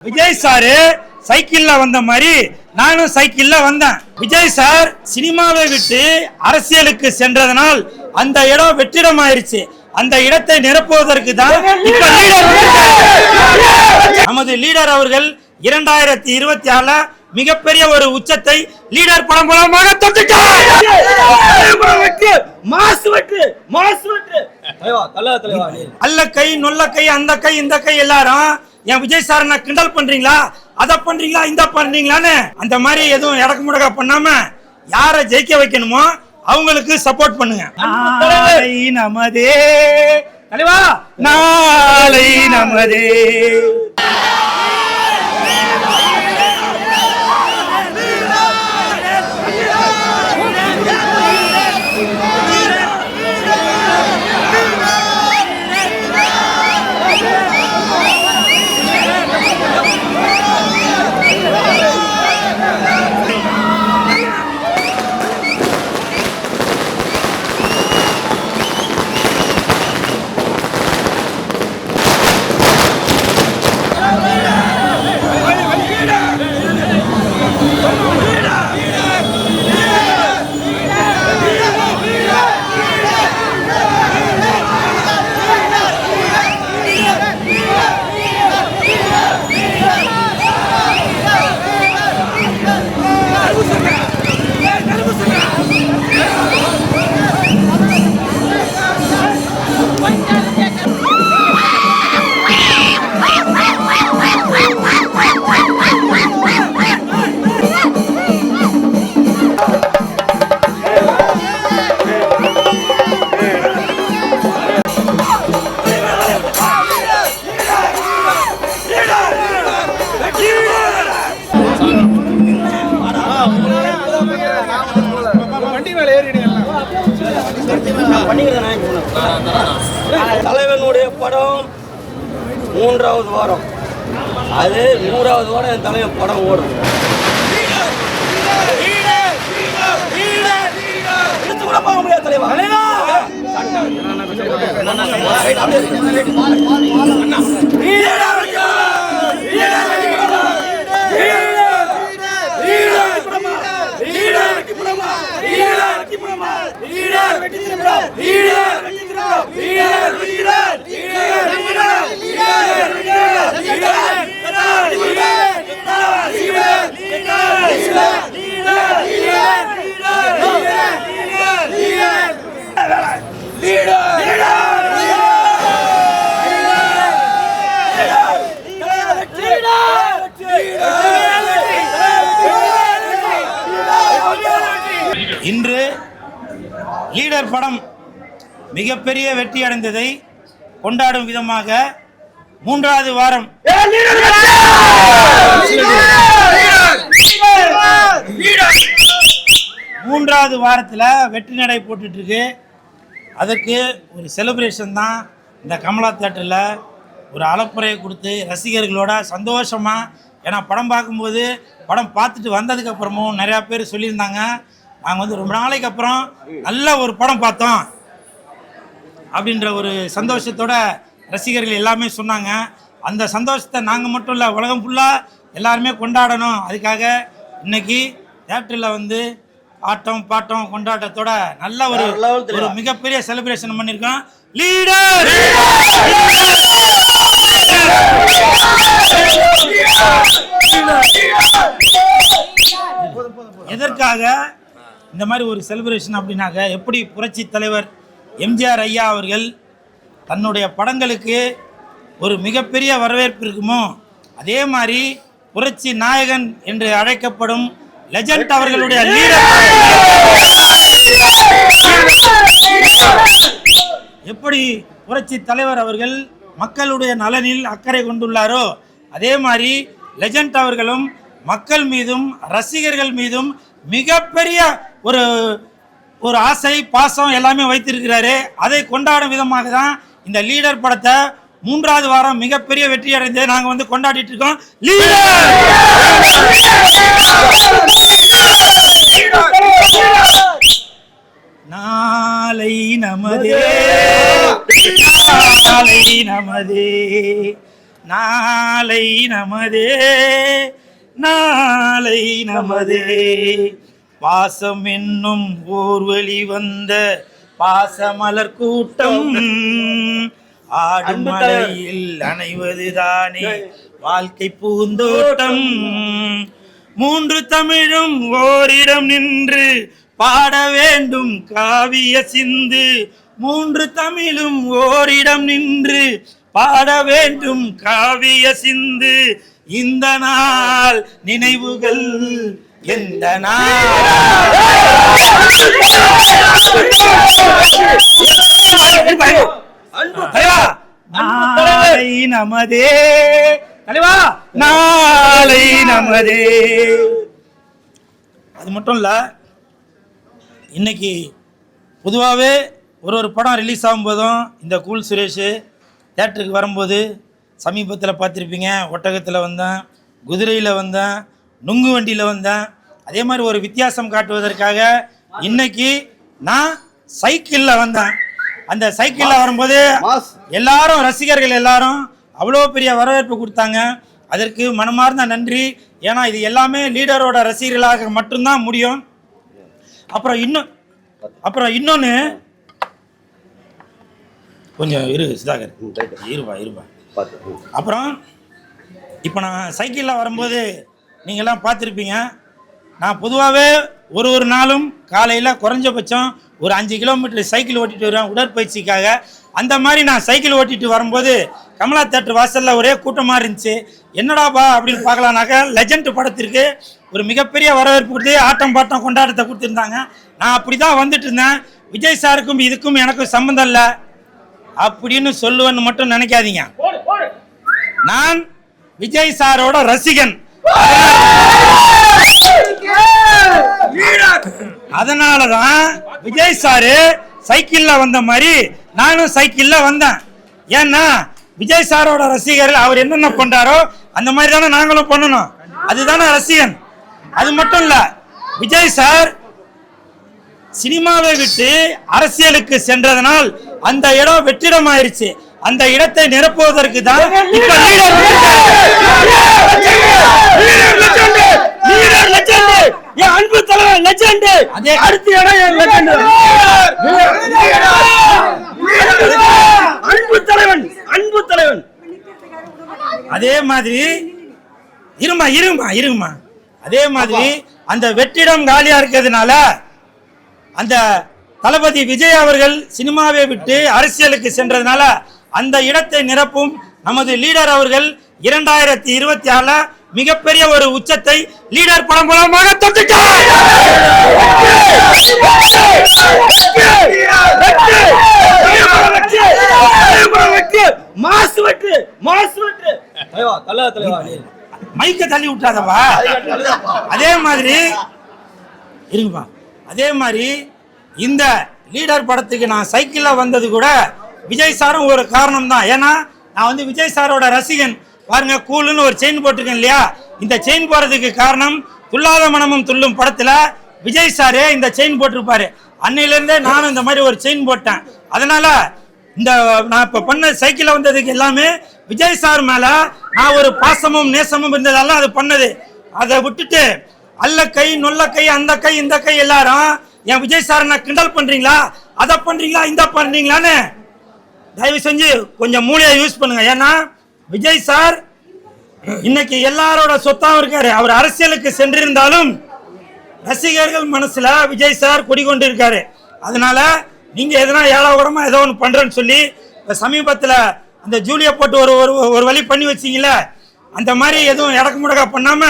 Vijay sir சைக்கிள்ல வந்த மாதிரி நானும் சைக்கிள்ல வந்தேன். விஜய் சார் சினிமாவை விட்டு அரசியலுக்கு சென்றதனால் அந்த இடம் வெற்றிடம் ஆயிருச்சு. அந்த இடத்தை நிரப்புவதற்கு தான் நமது லீடர் அவர்கள் 2026 மிகப்பெரிய ஒரு உச்சத்தை லீடர் படம் மூலமாக தொட்டுட்டார். அல்ல கை நொல்ல கை அந்த கை இந்த கை எல்லாரும் என் விஜய் சார் நான் கிண்டல் பண்றீங்களா, அத பண்றீங்களா, இந்த பண்றீங்களான்னு அந்த மாதிரி எதுவும் இடக்கு முடக்க பண்ணாம யாரை ஜெயிக்க வைக்கணுமோ அவங்களுக்கு சப்போர்ட் பண்ணுங்க. நாளை நமதே தலைவா, நாளை நமதே. தலைவனுடைய படம் 3வது வாரம், அது 100வது வாரம் என் தலைவன் படம் ஓடும். இன்று லீடர் படம் மிகப்பெரிய வெற்றி அடைந்ததை கொண்டாடும் விதமாக 3வது வாரம் வெற்றி நடை போட்டுட்டு இருக்கு. அதற்கு ஒரு செலிப்ரேஷன் தான் இந்த கமலா தியேட்டரில் ஒரு அலப்புறையை கொடுத்து ரசிகர்களோட சந்தோஷமா. ஏன்னா படம் பார்க்கும்போது படம் பார்த்துட்டு வந்ததுக்கு அப்புறமும் நிறையா பேர் சொல்லியிருந்தாங்க, நாங்கள் ரொம்ப நாளைக்கு அப்புறம் நல்ல ஒரு படம் பார்த்தோம் அப்படின்ற ஒரு சந்தோஷத்தோட ரசிகர்கள் எல்லாமே சொன்னாங்க. அந்த சந்தோஷத்தை நாங்கள் மட்டும் இல்லை, உலகம் ஃபுல்லாக எல்லாருமே கொண்டாடணும். அதுக்காக இன்னைக்கு தியேட்டரில் ஆட்டம் பாட்டம் கொண்டாட்டத்தோட நல்ல ஒரு மிகப்பெரிய செலிப்ரேஷன் பண்ணியிருக்கோம். லீடர் எதற்காக இந்த மாதிரி ஒரு செலிப்ரேஷன் அப்படின்னாக்க, எப்படி புரட்சி தலைவர் எம்ஜிஆர் ஐயா அவர்கள் தன்னுடைய படங்களுக்கு ஒரு மிகப்பெரிய வரவேற்பு இருக்குமோ, அதே மாதிரி புரட்சி நாயகன் என்று அழைக்கப்படும் லெஜண்ட் அவர்களுடைய லீடர் எப்படி புரட்சி தலைவர் அவர்கள் மக்களுடைய நலனில் அக்கறை கொண்டுள்ளாரோ, அதே மாதிரி லெஜண்ட் அவர்களும் மக்கள் மீதும் ரசிகர்கள் மீதும் மிகப்பெரிய ஒரு ஆசை பாசம் எல்லாமே வைத்திருக்கிறாரு. அதை கொண்டாடும் விதமாக தான் இந்த லீடர் படத்தை 3வது வாரம் மிகப்பெரிய வெற்றி அடைந்து நாங்கள் கொண்டாடிட்டு இருக்கோம். நாளை நமதே, நாளை நமதே, நாளை நமதே நாளை நமதே பாசம் என்னும் ஊர்வழி வந்த பாசமலர் கூட்டம் ஆடும் மலையில் அணைவதுதானே வாழ்க்கை பூந்தோட்டம் மூன்று தமிழும் ஓரிடம் நின்று பாட வேண்டும் காவிய சிந்து மூன்று தமிழும் ஓரிடம் நின்று பாட வேண்டும் காவிய சிந்து இந்த நாள் நினைவுகள் எந்த நாள் நாளை நமதே தலைவா நாளை நமதே. அது மட்டும் இல்லை, இன்னைக்கு பொதுவாகவே ஒரு படம் ரிலீஸ் ஆகும்போதும் இந்த கூல் சுரேஷ் தேட்டருக்கு வரும்போது சமீபத்தில் பார்த்துருப்பீங்க, ஒட்டகத்தில் வந்தேன், குதிரையில் வந்தேன், நுங்கு வண்டியில் வந்தேன். அதே மாதிரி ஒரு வித்தியாசம் காட்டுவதற்காக இன்னைக்கு நான் சைக்கிளில் வந்தேன். அந்த சைக்கிளில் வரும்போது எல்லாரும் ரசிகர்கள் எல்லாரும் அவ்வளோ பெரிய வரவேற்பு கொடுத்தாங்க. அதற்கு மனமார்ந்த நன்றி. ஏன்னா இது எல்லாமே லீடரோட ரசிகர்களாக மட்டும்தான் முடியும். அப்புறம் இன்னொன்று கொஞ்சம் சுதாகர் இருப்பா. அப்புறம் இப்போ நான் சைக்கிளில் வரும்போது நீங்கள்லாம் பார்த்துருப்பீங்க, நான் பொதுவாகவே ஒரு நாளும் காலையில் குறைஞ்சபட்சம் ஒரு 5 கிலோமீட்டர் சைக்கிள் ஓட்டிகிட்டு வருவேன் உடற்பயிற்சிக்காக. அந்த மாதிரி நான் சைக்கிள் ஓட்டிகிட்டு வரும்போது கமலா தேட்டர் வாசலில் ஒரே கூட்டமாக இருந்துச்சு. என்னடாப்பா அப்படின்னு பார்க்கலான்னாக்கா லெஜண்ட் படத்திற்கு ஒரு மிகப்பெரிய வரவேற்பு கொடுத்து ஆட்டம் பாட்டம் கொண்டாட்டத்தை கொடுத்துருந்தாங்க. நான் அப்படி தான் வந்துட்டு இருந்தேன். விஜய் சாருக்கும் இதுக்கும் எனக்கும் சம்மந்தம் இல்லை அப்படின்னு சொல்லுவேன்னு மட்டும் நினைக்காதீங்க. நான் விஜய் சாரோட ரசிகன். அதனாலதான் விஜய் சாரு சைக்கிள்ல வந்த மாதிரி நானும் சைக்கிள்ல வந்தேன். ஏன்னா விஜய் சாரோட ரசிகர்கள் அவர் என்னென்ன பண்றாரோ அந்த மாதிரி தானே நாங்களும் பண்ணணும். அதுதானே ரசிகன். அது மட்டும் இல்ல, விஜய் சார் சினிமாவை விட்டு அரசியலுக்கு சென்றதனால் அந்த இடம் வெற்றிடம் ஆயிருச்சு. அந்த இடத்தை நிரப்புவதற்கு தான் அன்பு தலைவன் லெஜெண்ட். அதே அடுத்த இடம் அன்பு தலைவன். அதே மாதிரி இருமா அதே மாதிரி அந்த வெற்றிடம் காலியா இருக்கிறதுனால அந்த தளபதி விஜய் அவர்கள் சினிமாவை விட்டு அரசியலுக்கு சென்றதுனால அந்த இடத்தை நிரப்பும் நமது லீடர் அவர்கள் 2026 மிகப்பெரிய ஒரு உச்சத்தை லீடர் படம் மூலமாக தொட்டுட்டார். மைக்க தள்ளி விட்டாதவா. அதே மாதிரி இருங்கப்பா. அதே மாதிரி இந்த லீடர் படத்துக்கு நான் சைக்கிள்ல வந்தது கூட விஜய் சாரும் ஒரு காரணம் தான். ஏன்னா நான் வந்து விஜய் சாரோட ரசிகன். பாருங்க, கூலுன்னு ஒரு செயின் போட்டிருக்கேன் இல்லையா? இந்த செயின் போறதுக்கு காரணம் துல்லாத மனமும் துள்ளும் படத்துல விஜய் சாரு இந்த செயின் போட்டிருப்பாரு. அன்னையிலேருந்தே நானும் இந்த மாதிரி ஒரு செயின் போட்டேன். அதனால இந்த நான் இப்போ பண்ண சைக்கிளில் வந்ததுக்கு எல்லாமே விஜய் சார் மேல நான் ஒரு பாசமும் நேசமும் இருந்ததெல்லாம் அது பண்ணது. அதை விட்டுட்டு அல்ல கை நொல்ல கை அந்த கை இந்த கை எல்லாரும் என் விஜய் சார் நான் கிண்டல் பண்றீங்களா, அதை பண்றீங்களா, இந்த பண்றீங்களான்னு தயவு செஞ்சு கொஞ்சம் மூளையை யூஸ் பண்ணுங்க. ஏன்னா விஜய் சார் இன்னைக்கு எல்லாரோட சொத்தாவும் இருக்காரு. அவர் அரசியலுக்கு சென்றிருந்தாலும் ரசிகர்கள் மனசுல விஜய் சார் குடிகொண்டு இருக்காரு. அதனால நீங்க எதனா ஏழாவரமா ஏதோ ஒன்று பண்றேன்னு சொல்லி சமீபத்தில் அந்த ஜூலியை போட்டு ஒரு வழி பண்ணி வச்சிங்களே, அந்த மாதிரி எதுவும் இடக்கு முடக்கா பண்ணாம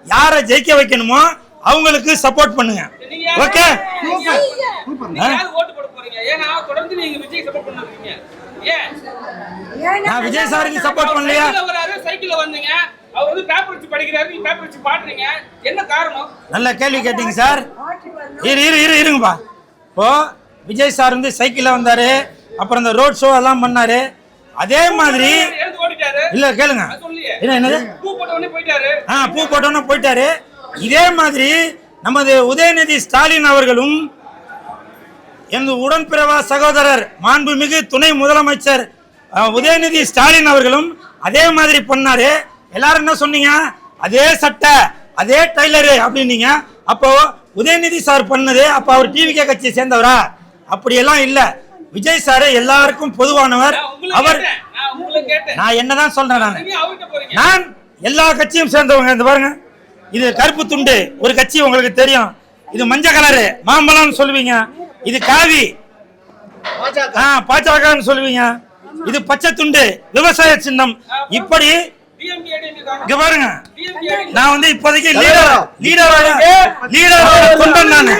யாரை ஜெயிக்க வைக்கணுமோ அவங்களுக்கு சப்போர்ட் பண்ணுங்க. ஓகே, நான் விஜய் சாருக்கு சப்போர்ட் பண்ணலையா? சைக்கிள்ல வந்தீங்க, அவர் வந்து பேப்பர் வச்சு படிக்கிறாரு, நீங்க பேப்பர் வச்சு பாடுறீங்க, என்ன காரணம்? நல்ல கேள்வி கேட்டீங்க சார். இருங்கப்பா. இப்போ விஜய் சார் வந்து சைக்கிள்ல வந்தாரு, அப்புறம் இந்த ரோட் ஷோ எல்லாம் பண்ணாரு. அதே மாதிரி இல்ல கேளுங்க, என்னது பூ போட்டோன்னு போயிட்டாரு. இதே மாதிரி நமது உதயநிதி ஸ்டாலின் அவர்களும் எனது உடன்பிறவா சகோதரர் மாண்புமிகு துணை முதலமைச்சர் உதயநிதி ஸ்டாலின் அவர்களும் அதே மாதிரி பண்ணாரு. எல்லாரும் என்ன சொன்னீங்க? அதே சட்டை அதே டைலரு அப்படின்னீங்க. அப்போ உதயநிதி சார் பண்ணது அப்ப அவர் டிவிகே கட்சியை சேர்ந்தவரா? அப்படியெல்லாம் இல்ல. விஜய் சார் எல்லாருக்கும் பொதுவானவர். அவர் நான் என்னதான் சொல்றேன், நான் எல்லா கட்சியும் சேர்ந்தவங்க. இந்த பாருங்க, இது கருப்பு துண்டு ஒரு கட்சி உங்களுக்கு தெரியும், இது மஞ்சள் கலரு மாம்பழம்னு சொல்லுவீங்க, இது காவி பாஜகன்னு சொல்லுவீங்க, இது பச்சை துண்டு விவசாய சின்னம். இப்படி இங்க பாருங்க, நான் வந்து இப்போதைக்கு லீடரோட கொண்டு நானு